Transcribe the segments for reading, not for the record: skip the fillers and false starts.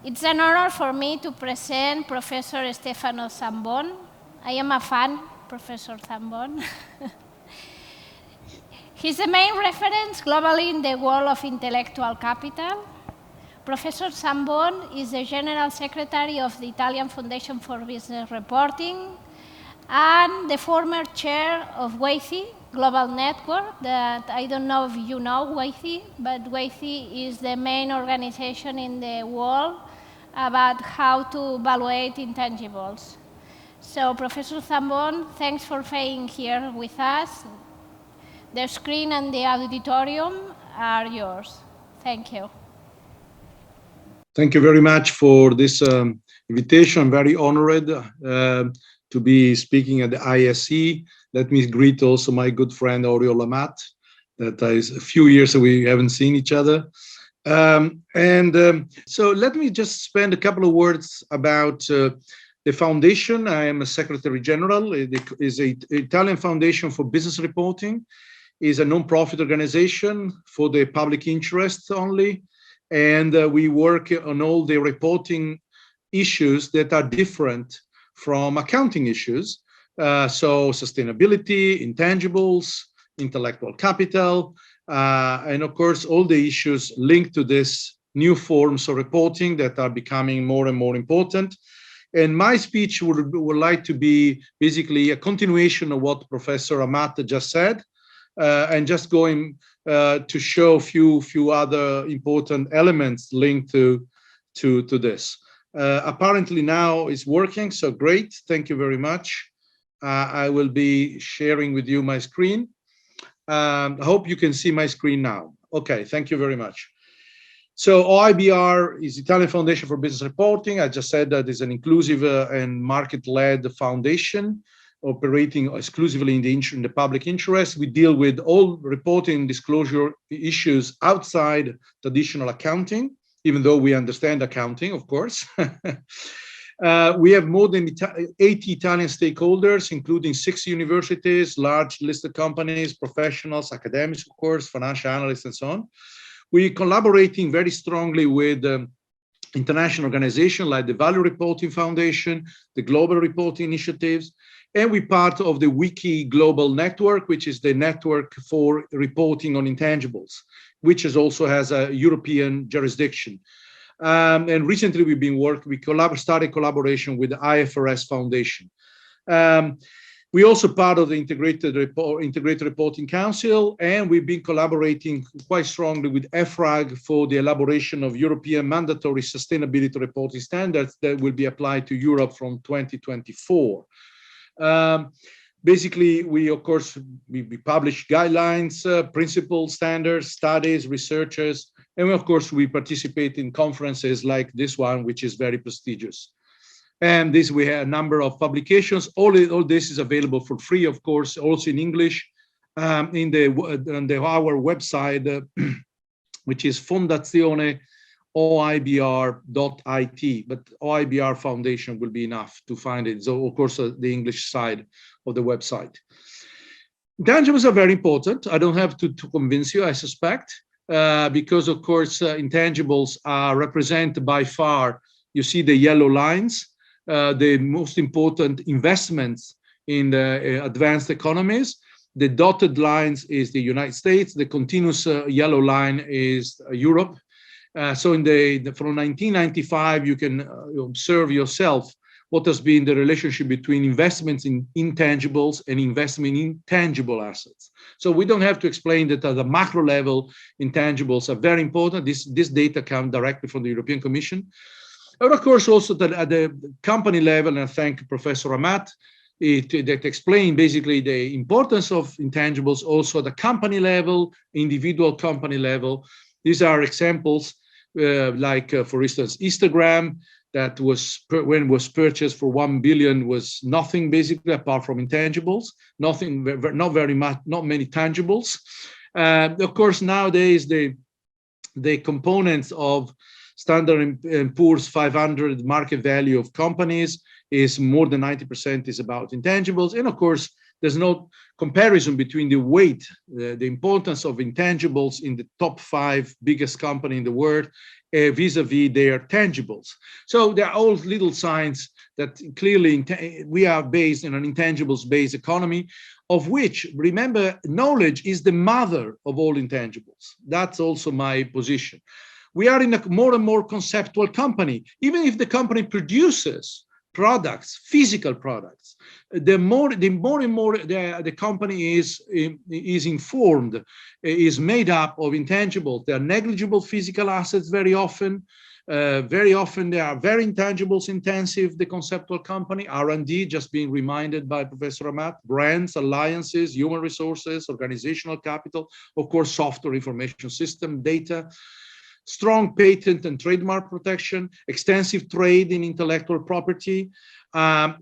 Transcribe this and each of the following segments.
It's an honor for me to present Professor Stefano Zambon. I am a fan, Professor Zambon. He's the main reference globally in the world of intellectual capital. Professor Zambon is the General Secretary of the Italian Foundation for Business Reporting and the former chair of WICI Global Network, that I don't know if you know WICI, but WICI is the main organization in the world about how to evaluate intangibles. So Professor Zambon, thanks for being here with us. The screen and the auditorium are yours. Thank you. Thank you very much for this invitation. I'm very honored to be speaking at the ISE. Let me greet also my good friend Oriol Lamat, that is a few years we haven't seen each other. So let me just spend a couple of words about the foundation. I am a Secretary General. It is an Italian Foundation for Business Reporting. It is a non-profit organization for the public interest only. And we work on all the reporting issues that are different from accounting issues. So sustainability, intangibles, intellectual capital, and of course, all the issues linked to this new forms of reporting that are becoming more and more important. And my speech would like to be basically a continuation of what Professor Amat just said, and just going to show a few other important elements linked to this. Apparently now it's working, so great. Thank you very much. I will be sharing with you my screen. I hope you can see my screen now. Okay, thank you very much. So OIBR is Italian Foundation for Business Reporting. I just said that it's an inclusive and market-led foundation operating exclusively in the public interest. We deal with all reporting disclosure issues outside traditional accounting, even though we understand accounting, of course. We have more than 80 Italian stakeholders, including 6 universities, large listed companies, professionals, academics, of course, financial analysts, and so on. We're collaborating very strongly with international organizations like the Value Reporting Foundation, the Global Reporting Initiatives, and we're part of the WICI Global Network, which is the network for reporting on intangibles, which also has a European jurisdiction. And recently we've been started collaboration with the IFRS Foundation. We also part of the Integrated Reporting Council, and we've been collaborating quite strongly with EFRAG for the elaboration of European mandatory sustainability reporting standards that will be applied to Europe from 2024. Basically, we publish guidelines, principles, standards, studies, researchers, and of course, we participate in conferences like this one, which is very prestigious. And we have a number of publications. All this is available for free, of course, also in English, on our website, which is fondazione.oibr.it, but OIBR Foundation will be enough to find it. So, of course, the English side of the website. Intangibles are very important. I don't have to convince you, I suspect. Because of course intangibles are represented by far, you see the yellow lines, the most important investments in the advanced economies. The dotted lines is the United States, the continuous yellow line is Europe. So from 1995, you can observe yourself what has been the relationship between investments in intangibles and investment in tangible assets. So we don't have to explain that at the macro level, intangibles are very important. This data comes directly from the European Commission. And of course, also that at the company level, and I thank Professor Amat, that explained basically the importance of intangibles also at the company level, individual company level. These are examples like, for instance, Instagram, that when it was purchased for 1 billion was nothing basically apart from intangibles, nothing, not very much, not many tangibles. Of course, nowadays the components of Standard & Poor's 500 market value of companies is more than 90% is about intangibles. And of course, there's no comparison between the weight, the importance of intangibles in the top 5 biggest company in the world vis-a-vis their tangibles. So there are all little signs that clearly we are based in an intangibles-based economy, of which, remember, knowledge is the mother of all intangibles. That's also my position. We are in a more and more conceptual company. Even if the company produces products, physical products, the more and more the company is informed, is made up of intangibles. They are negligible physical assets very often. Very often they are very intangibles intensive, the conceptual company, R&D, just being reminded by Professor Amat, brands, alliances, human resources, organizational capital, of course, software, information system, data, strong patent and trademark protection, extensive trade in intellectual property,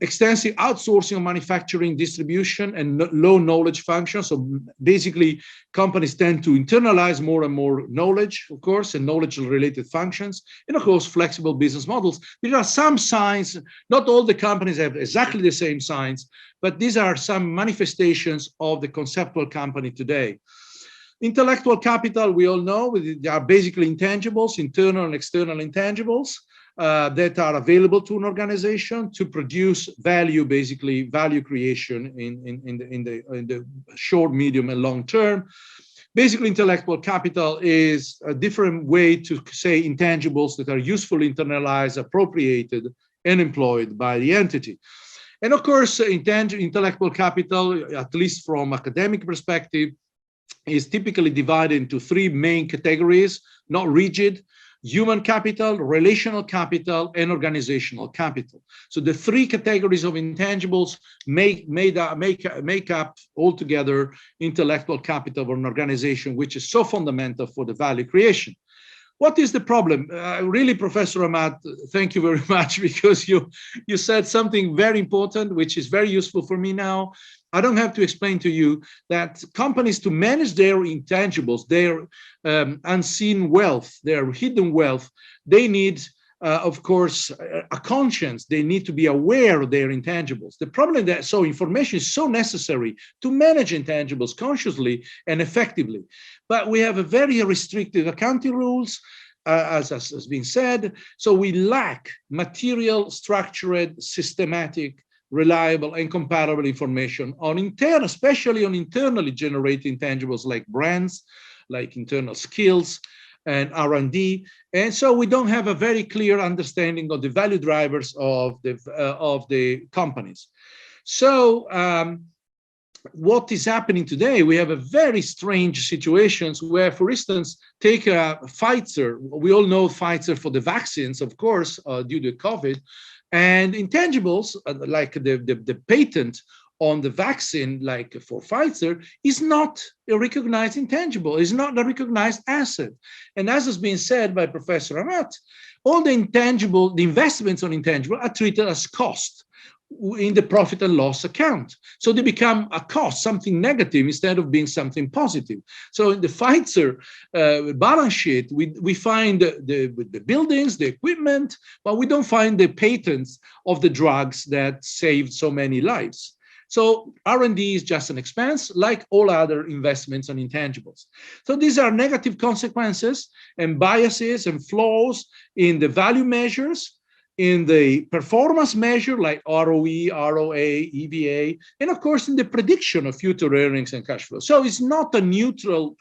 extensive outsourcing of manufacturing, distribution, and low knowledge functions. So basically, companies tend to internalize more and more knowledge, of course, and knowledge-related functions, and of course, flexible business models. There are some signs, not all the companies have exactly the same signs, but these are some manifestations of the conceptual company today. Intellectual capital, we all know, they are basically intangibles, internal and external intangibles that are available to an organization to produce value, basically value creation in the short, medium, and long term. Basically, intellectual capital is a different way to say intangibles that are usefully internalized, appropriated, and employed by the entity. And of course, intellectual capital, at least from academic perspective, is typically divided into three main categories, not rigid: human capital, relational capital, and organizational capital. So the three categories of intangibles make up altogether intellectual capital of an organization, which is so fundamental for the value creation. What is the problem? Really, Professor Amat, thank you very much, because you said something very important, which is very useful for me now. I don't have to explain to you that companies, to manage their intangibles, their unseen wealth, their hidden wealth, they need, of course, a conscience. They need to be aware of their intangibles. The problem that, so information is so necessary to manage intangibles consciously and effectively. But we have a very restrictive accounting rules, as has been said. So we lack material, structured, systematic, reliable, and comparable information on especially on internally generated intangibles like brands, like internal skills and R&D. And so we don't have a very clear understanding of the value drivers of the companies. So what is happening today, we have a very strange situations where, for instance, take Pfizer. We all know Pfizer for the vaccines, of course, due to COVID. And intangibles, like the patent on the vaccine, like for Pfizer, is not a recognized intangible, is not a recognized asset. And as has been said by Professor Amat, all the investments on intangible are treated as cost in the profit and loss account. So they become a cost, something negative, instead of being something positive. So in the Pfizer balance sheet, we find the buildings, the equipment, but we don't find the patents of the drugs that saved so many lives. So R&D is just an expense, like all other investments on intangibles. So these are negative consequences and biases and flaws in the value measures, in the performance measure like ROE, ROA, EVA, and of course in the prediction of future earnings and cash flow. So it's not a neutral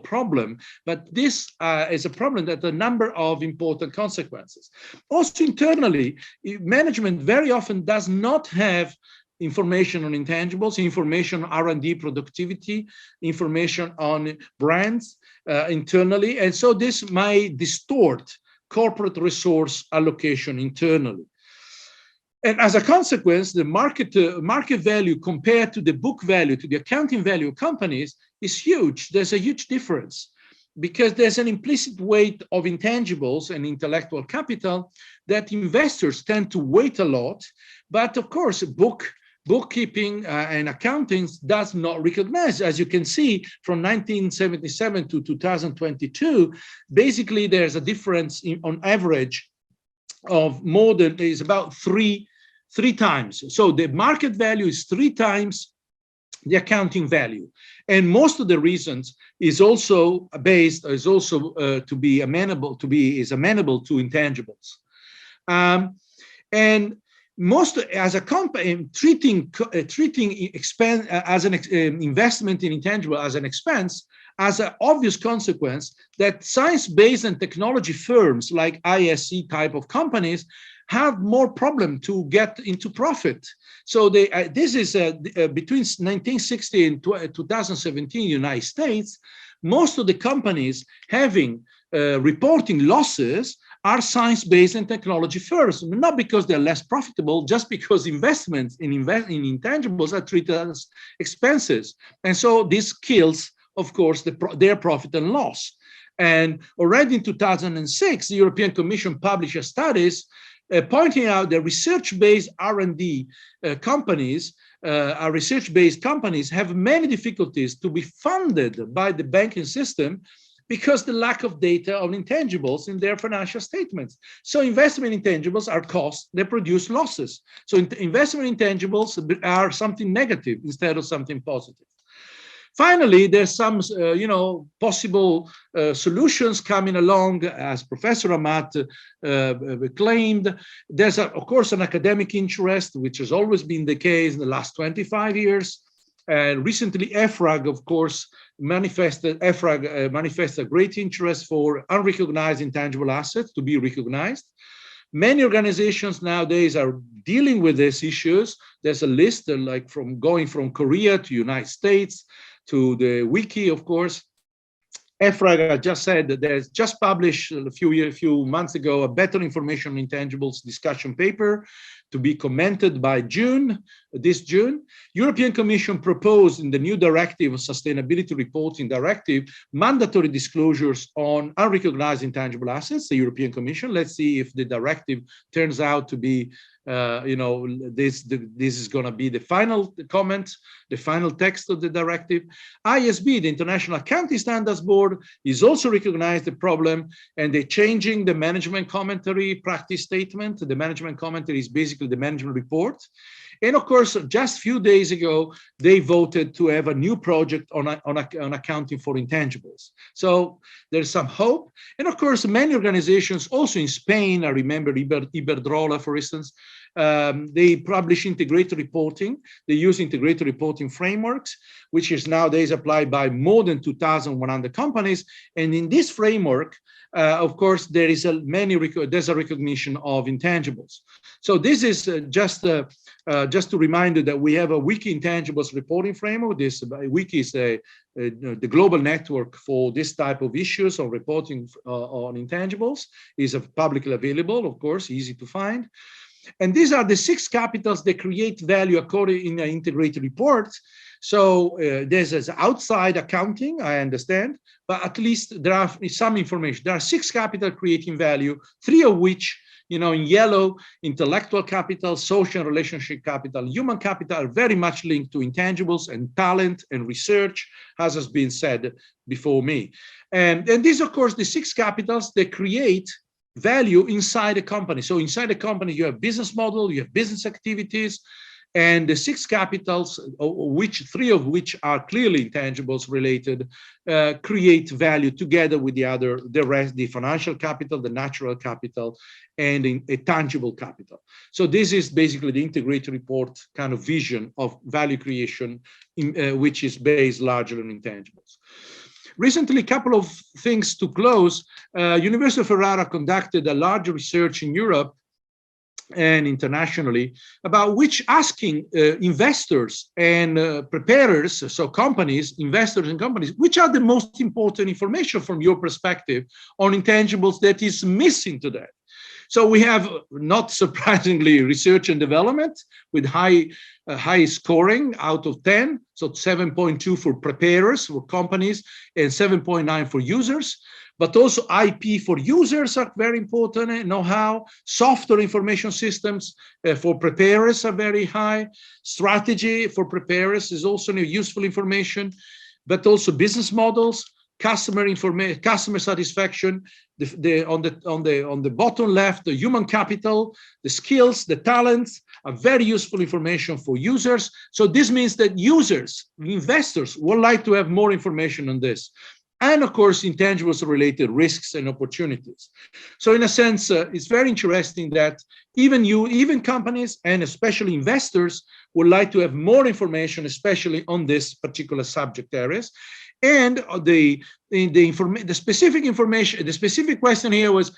problem, but this is a problem that a number of important consequences. Also internally, management very often does not have information on intangibles, information on R&D productivity, information on brands internally, and so this might distort corporate resource allocation internally. And as a consequence, the market value compared to the book value, to the accounting value of companies is huge. There's a huge difference because there's an implicit weight of intangibles and intellectual capital that investors tend to weight a lot. But of course, bookkeeping and accounting does not recognize. As you can see, from 1977 to 2022, basically there's a difference on average of more than, is about three times. So the market value is 3 times the accounting value. And most of the reasons is also based, is also amenable to intangibles. And most, as a company, treating expense as an investment in intangible as an expense, as an obvious consequence that science-based and technology firms like ISE type of companies have more problem to get into profit. So this is between 1960 and 2017 United States, most of the companies having reporting losses are science-based and technology firms, not because they're less profitable, just because investments in intangibles are treated as expenses. And so this kills, of course, their profit and loss. And already in 2006, the European Commission published studies pointing out that research-based R&D companies, research-based companies have many difficulties to be funded by the banking system because the lack of data on intangibles in their financial statements. So investment intangibles are costs, they produce losses. So investment intangibles are something negative instead of something positive. Finally, there's some, possible solutions coming along, as Professor Amat claimed. There's, of course, an academic interest, which has always been the case in the last 25 years. And recently, EFRAG, of course, manifested a great interest for unrecognized intangible assets to be recognized. Many organizations nowadays are dealing with these issues. There's a list like going from Korea to United States, to the WICI, of course. EFRAG, I just said that there's just published a few months ago a better information on intangibles discussion paper to be commented by this June. European Commission proposed in the new directive, Sustainability Reporting Directive, mandatory disclosures on unrecognized intangible assets, the European Commission. Let's see if the directive turns out to be, this is going to be the final comment, the final text of the directive. ISB, the International Accounting Standards Board, is also recognized the problem, and they're changing the management commentary practice statement. The management commentary is basically the management report. And of course, just a few days ago, they voted to have a new project on accounting for intangibles. So there's some hope. And of course, many organizations also in Spain, I remember Iberdrola, for instance, they publish integrated reporting. They use integrated reporting frameworks, which is nowadays applied by more than 2,100 companies. And in this framework, of course, there's a recognition of intangibles. So this is just to remind you that we have a WICI intangibles reporting framework. This WICI is the global network for this type of issues on reporting on intangibles. Is publicly available, of course, easy to find. And these are the 6 capitals that create value according in the integrated report. So there's outside accounting, I understand, but at least there are some information. There are 6 capitals creating value, 3 of which, in yellow, intellectual capital, social and relationship capital, human capital are very much linked to intangibles and talent and research, as has been said before me. And these, of course, the 6 capitals that create value inside a company. So inside a company, you have business model, you have business activities, and the 6 capitals, which 3 of which are clearly intangibles related, create value together with the rest, the financial capital, the natural capital, and a tangible capital. So this is basically the integrated report kind of vision of value creation, which is based largely on intangibles. Recently, a couple of things to close. University of Ferrara conducted a large research in Europe and internationally about asking investors and preparers, so companies, investors and companies, which are the most important information from your perspective on intangibles that is missing today. So we have, not surprisingly, research and development with high scoring out of 10, so 7.2 for preparers, for companies, and 7.9 for users. But also IP for users are very important, know-how. Software information systems for preparers are very high. Strategy for preparers is also useful information, but also business models, customer satisfaction. on the bottom left, the human capital, the skills, the talents are very useful information for users. So this means that users, investors would like to have more information on this. And of course, intangibles related risks and opportunities. So in a sense, it's very interesting that even companies and especially investors would like to have more information, especially on this particular subject areas. And the specific information, the specific question here was,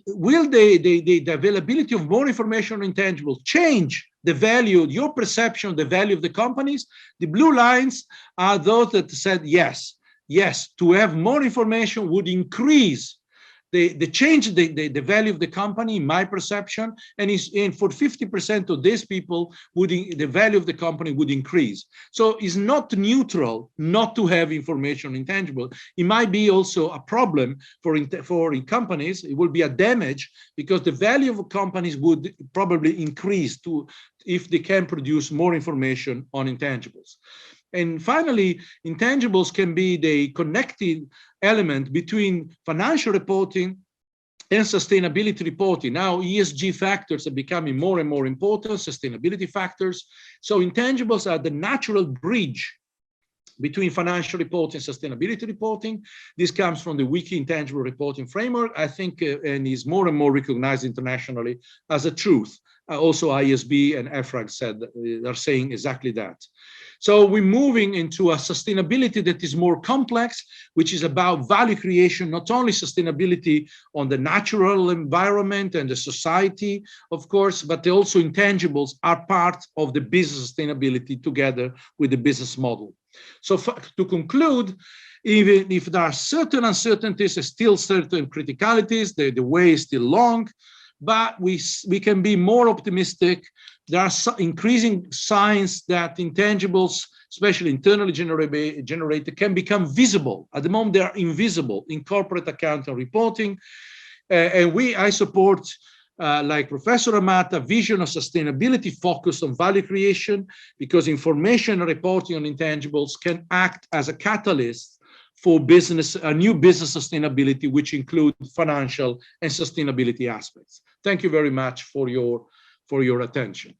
will the availability of more information on intangibles change the value, your perception of the value of the companies? The blue lines are those that said yes. Yes, to have more information would increase the value of the company, in my perception, and for 50% of these people, the value of the company would increase. So it's not neutral not to have information on intangible. It might be also a problem for companies. It will be a damage because the value of companies would probably increase if they can produce more information on intangibles. And finally, intangibles can be the connecting element between financial reporting and sustainability reporting. Now, ESG factors are becoming more and more important, sustainability factors. So intangibles are the natural bridge between financial reporting and sustainability reporting. This comes from the WICI Intangible Reporting Framework, I think, and is more and more recognized internationally as a truth. Also, ISB and EFRAG are saying exactly that. So we're moving into a sustainability that is more complex, which is about value creation, not only sustainability on the natural environment and the society, of course, but also intangibles are part of the business sustainability together with the business model. So to conclude, even if there are certain uncertainties, there's still certain criticalities, the way is still long, but we can be more optimistic. There are increasing signs that intangibles, especially internally generated, can become visible. At the moment, they are invisible in corporate accounting reporting. And I support, like Professor Amata, vision of sustainability focused on value creation, because information and reporting on intangibles can act as a catalyst for a new business sustainability, which include financial and sustainability aspects. Thank you very much for your attention.